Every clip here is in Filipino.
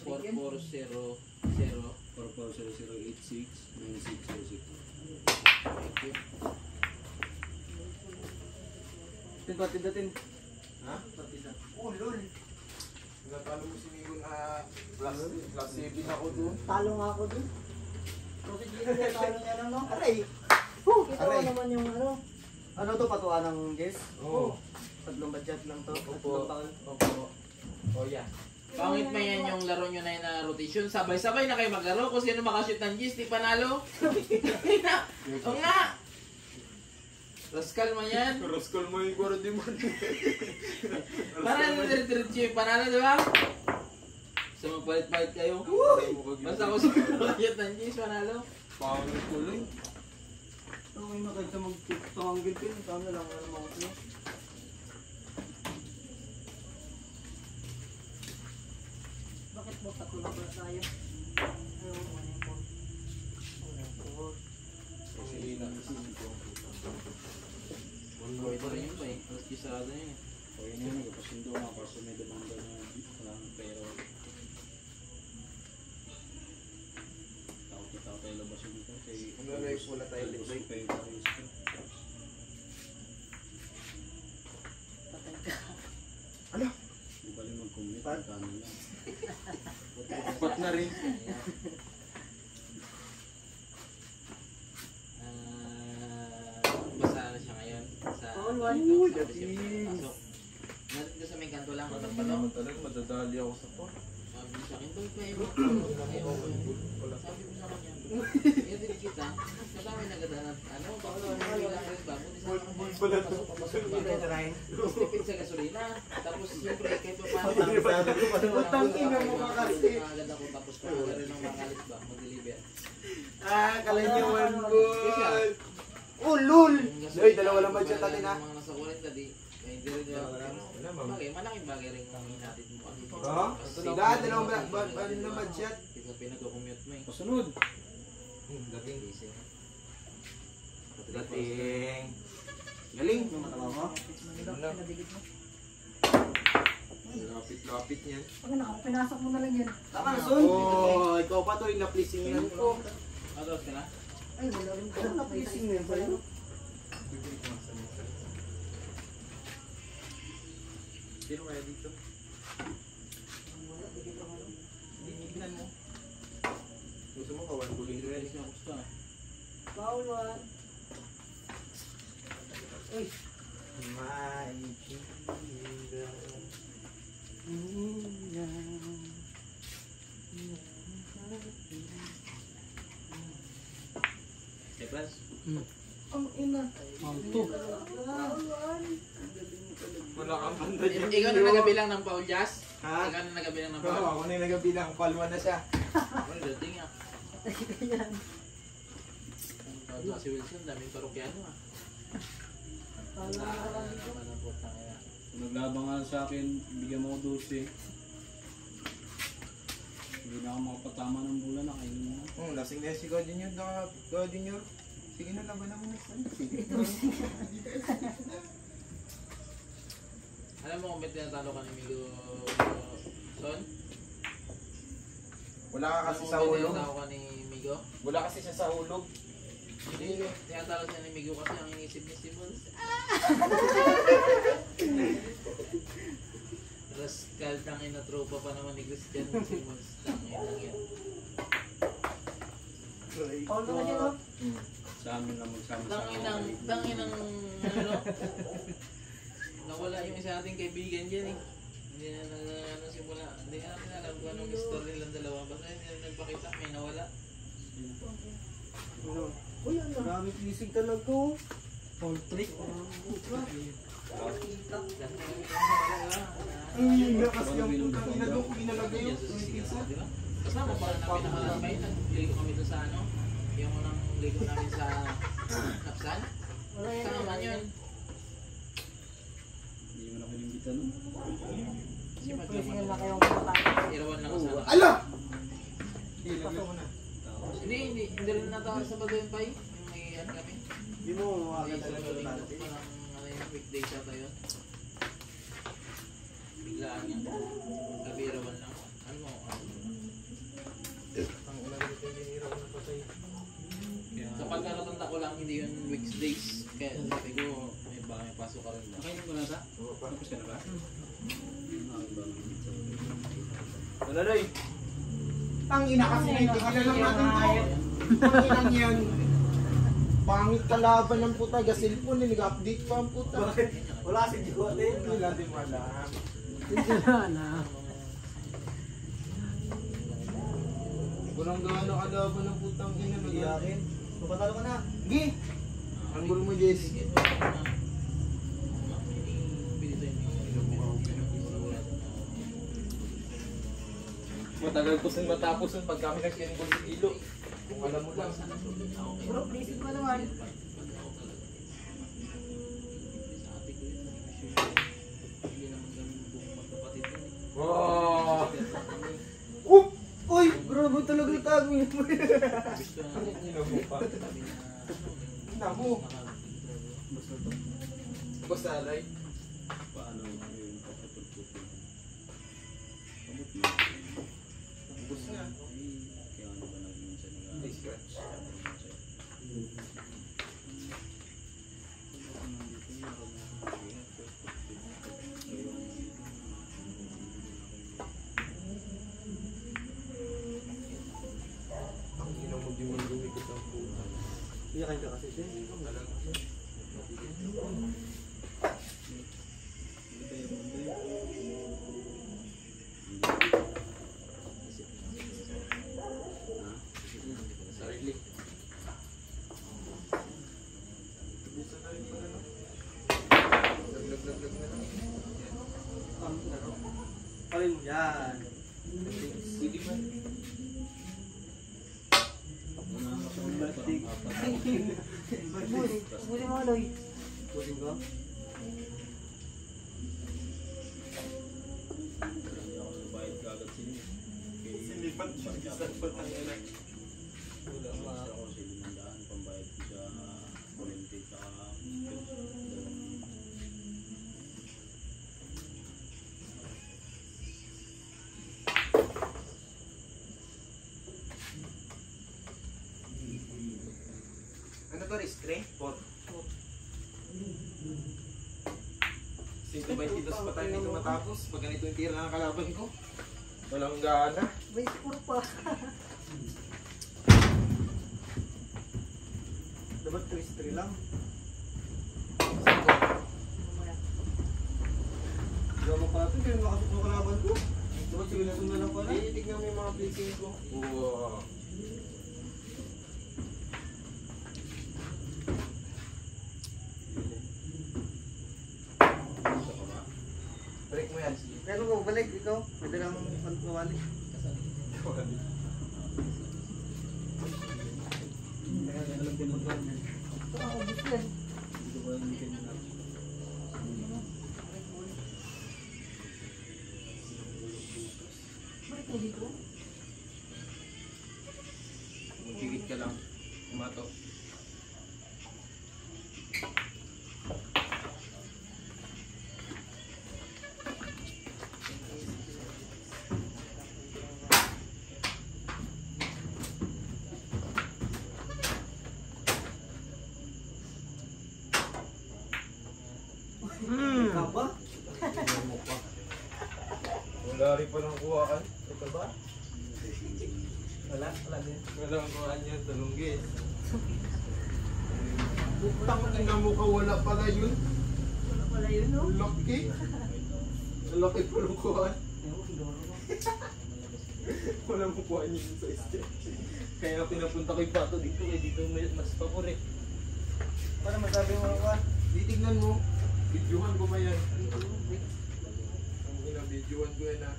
Thank you. Tindatin. Ha? Oh, lol. Natalo mo si Migo na plus 7 ako doon. Talo nga ako doon. Kasi dito na talo niya lang, no? Aray! Kita mo naman yung ano. Ano to, patuan ng guest? Oo. Tatlong budget lang to. Opo. Oh, yeah. Pangit pa yan yung laro nyo na yun na rotation. Sabay-sabay na kayo maglaro. Kung sino makashoot ng G's, di panalo. O nga! Rascal man yan. Rascal mo yung kwaro di man. Para na diretso yung panalo, di ba? So magpalit-palit kayo. Basta kung sino makashoot ng G's, panalo. Pangit ko lang. Ito may makita mag-tanggil pin. Tama lang ano mga ito. Bakit mo tatlo na pala tayo? Ayaw mo na yung po. Kasi nakisin ko. Ito rin yun ba eh. Alas kisarado yun eh. O yun yun, nagpasundo nga kasi may demanda na walang pera. Takot tayo labas yun dito. Kung lalay wala tayo libre. Patay ka. Ano? Di ba rin mag-commit? Magkano lang. Upat na rin. Basta na siya ngayon sa pasok. Natin ko sa may kanto lang ako Ano talaga madadali ako sa pot. sabi sa akin, boy, pa ewan ko. Sabi ko sa kanya, kaya din kita, kasama yung nagadanan, ano, baka lang lang rin ba? Buti sa mga papasok ba? Tipid sa gasolina. Tapos siyempre, kahit pa paano. Utang ina mo makakasip. Agad ako tapos pa rin ng mga kalit ba, mag-deliver. Kalay niyo one goal. Oh, lul! Uy, dalawa lang budget natin ha. Mga nasa 40 di, kaya hindi rin bagay, malaking bagay rin kami natin mo kasi. Lahat dalawang budget. Kasi pinag-commute mo eh. Pasunod! Dating. Gising. Dating. Galing. Yung matawa mo? Lapit niyan. Pag pinasok mo na lang yan. Tama na, Son. Oh, ikaw pa to, na-pleasingan ko. Ados ka na? Ay, wala rin ka. Na-pleasing na yun pala. Sino kaya dito? Tignan mo. Gusto mo kawan ko dito yan. Bawal. Uy. My Plus? Ang ina. Manto! wala kang banda dyan. Ikaw na nagabilang ng Paul Jazz? Ha? Ikaw na nagabilang ng Oo, Paul? ako na yung nagabilang. Palwa na siya. Ang dating ah. Yan. Si Wilson, daming parokyano ah. Manapot na kaya. Kung naglabang nga sa akin, bigyan mo ko 12. Hindi na ako makapatama ng bulan na kainin mo na. Lasing na si God Junior. God Junior. Sige na, laban na muna. Sige. Alam mo kung ba't tinatalo ka ni Migo Son? Wala ka kasi sa Alam mo kung ba't hulog. tinatalo ka ni Migo? Wala kasi siya sa hulog. Hindi, tinatalo siya ni Migo kasi ang inisip ni Simmons. Rascal, tangin na tropa pa naman ni Christian Simmons. Tangin lang yan. Paul naman yan, no? Sa amin lang magsama-sama. Tangin ng ano? Nawala yung isa nating kaibigan dyan eh. Hindi na simula. Hindi na natin alam kung anong story nilang dalawa. Basta hindi na nagpakita, may nawala. Uy, ano? Grabe pleasing talaga. Paul trick. Ay, lakas yung putang ina doon. Pinalagay Yan yung sa sisigaw, pizza. di ba? Kasama pa na pinakalamay. Nagligo kami doon sa ano. Yung unang ligo namin sa Kapsan. Wala yan. Saan naman yun? Hindi mo na kinimbitan no? Kasi Pleasing maglaman. na kayong kumakain. Irawan lang kasama. Ala! Ilagay mo na. Hindi rin natawag sa Bagoy Pay. Yung may ano kami. Hindi mo May makakita sa na Bagoy ito Pay. Parang ano yung weekday sa tayo. Biglaan yan. Gabi irawan lang. Ano mo? akin hindi yun weekdays. Kaya sabi ko, may pasok ka rin ba? Nakainin mo na ta? Tapos ka na ba? Wala na eh. Ang ina kasi naitigilan lang natin to. Ang inang yan. Pangit kalaban ng puta. Gasilpon, nag-update pa ang puta. Wala si Jigote. Hindi natin malam. Walang gawa na kalaban ng putang ina. Iyakin. Papatalo ka na. Gi! Ang gulo mo, Jess. Matagal ko sin matapos yun pag kami nag-enroll sa ilo. Kung alam mo lang. Bro, please mo naman. Wow! Oop! Uy! Grabe talaga yung tago yun. Ina mo pa. Ina mo. Basta alay. Paano yung kapatid-putid? Bus nga. Kaya ano ba naging sa nila? Ay, scratch. Ang ina mo di mo lumikot ang puta. Iyakin ka kasi siya. Alam mo. Sarili. Bisa na rin pala, no? Lag na lang. Alin mo yan. Pwede ba? Busin mo, Aloy. Busin ko? Hindi ako nagbayad kagad sila. Silipat siya. Isang patang ina. Wala pa. Ako sa 500 pambayad ko sa volunteer tsaka Ano to, restraint? Pot. 122 pa tayo nito matapos. Pag ganito yung tira ng kalaban ko. Walang gana. May siguro pa. Dapat twist 3 lang. Gawin pa natin kaya makasok ng kalaban ko. Dapat sige na sundan lang pala. Tignan mo yung mga placing ko. Wow. Break mo yan. Pero kung balik ikaw, pwede lang pagkawali. Alam din mo doon. Ako gusto yan. dito ko yung weekend na. Balik mo dito. Magigit ka lang. Umato. Ikaw ba? Wala rin pa ng kuhaan. Ito ba? Wala, wala din. Walang kuhaan yan. Talunggis. Putang ina mo ka. Wala pala yun. Wala pala yun, no? Laki. Laki pa ng kuhaan. Walang kuhaan yun sa stretch. Kaya pinapunta ko yung pato dito. Dito mas paborit. Para masabi mo ka? Titignan mo. Videohan ko ba yan? Ang ina-videohan ko yan, ha.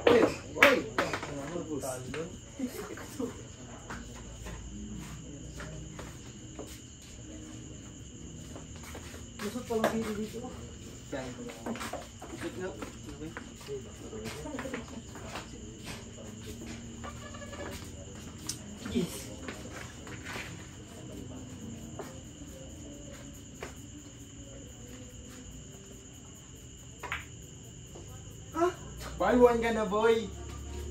Uy! Uy! Talon. Lusot pa lang dito dito. Kaya ko lang. Lusot nga. Yes. Buy one ka na, boy!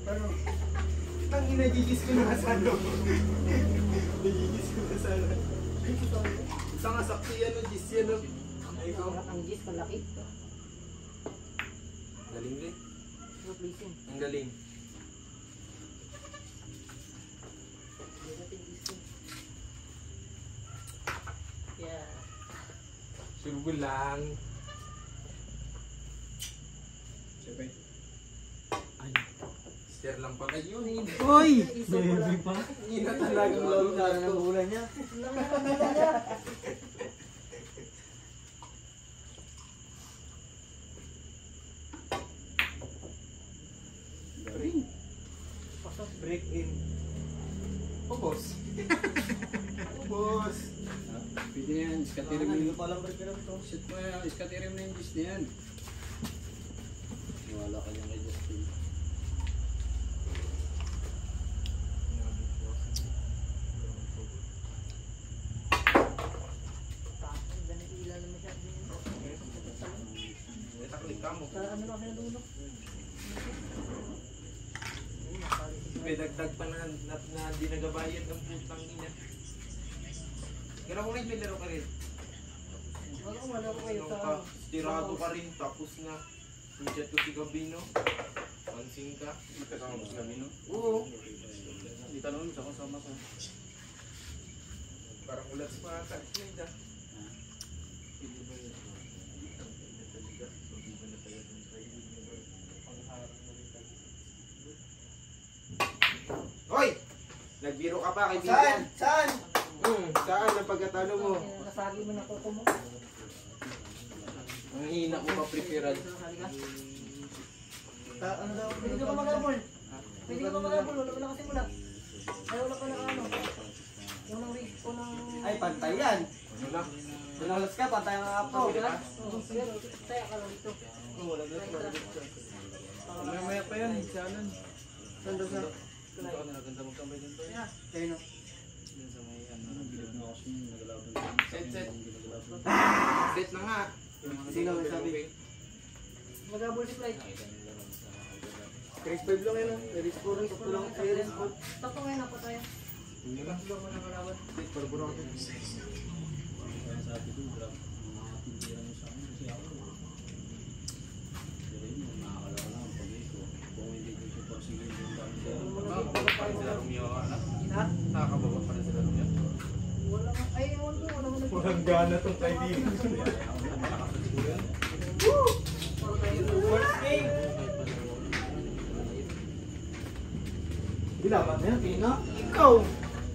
Ang ina-gigis ko na sa ano. Nagigis ko na sa ano. Isang asakti yan o gis yan o. Ay ko. Ang gis, malaki. Galing rin. So, pleasing. Ang galing. Yeah. Surugo lang. Siyempre. Ay. Sir lang pala yun. Uy! Baby pa? Ina talagang lolo Lalo na ng to. ulan niya. Break in. Ubos. Ubos. Pwede na yan, iskatirin mo yung palang break na ito. Shit mo yan, iskatirin mo yung gis na yan. Wala ka yung kay Justin. Itaklik ka mo. Sa ano na kami nadulog? May dagdag pa na di nagabayad ng putang ina. Kaya ko rin may laro ka rin. Wala ko kayo Nung sa... ka, tirado ka rin, tapos na. Nandiyan ko si Gabino. Pansin ka. Magkasama mo sa kami, no? Oo. Hindi tanong sa kasama ko. Parang ulat sa mga tag-slide ah. Hoy! Nagbiro ka pa kay Saan? Bigan. Saan? Saan ang pagkatalo mo? Nasagi mo na kuko mo. Ang hina ko pa prepared. Ano daw? Pwede ka mag-abol. Pwede ka mag-abol. Wala ka na kasi mula. Ay, wala ka na ano. Yung nang rig ko ng... Ay, pantay yan. Wala. Manalas ka, pantay ang apo. Oo, sige. Taya ka lang ito. Wala na. Mamaya pa yan. Saan? Saan daw sa? Ikaw na naganda magkamay dito. Kayo no? Yun sa may ano. Bilog na kasi yung nagalaban. Set. Nagalaban. Set na nga. Sino ang sabi? Mag-abol si Flight. Chris 5 lang yun. Chris 4 lang. Ito lang. Chris 4. Tatlo ngayon ako tayo. Wala. Set, barbaro ako. Kaya sabi ko, grab, mga tindihan mo sa akin kasi ako. Pero yun, nakakala ko lang pag ito. Kung hindi ko siya pasigil yung dami sa Para sila Romeo anak. Ha? Nakakababa para sila Romeo. Wala nga. Ay, ewan ko. Wala nga. Walang gana tong kaibigan. First game! Dilaban na yan, Pina. Ikaw!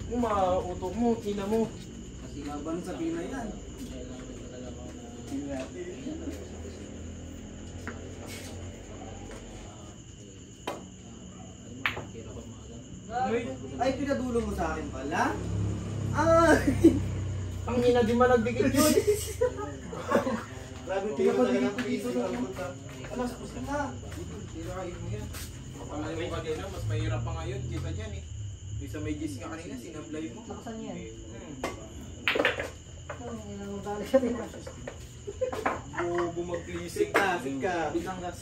Umauto mo, Pina mo. Kasi Laban sa Pina yan. Ay, pinadulo mo sa akin pala? Ay! Ang ina, di malagbigit yun. Grabe, pinapagigit ko dito. Alas, pusin na. Tirahin mo yan. Kapalay mo kanina, mas mahirap pa ngayon kaysa dyan eh. Bisa may gis nga kanina, sinablay mo. Nakasan niya. Hmm. Ilang magdali siya din. Bobo mag-pleasing. Sika. Bitangas.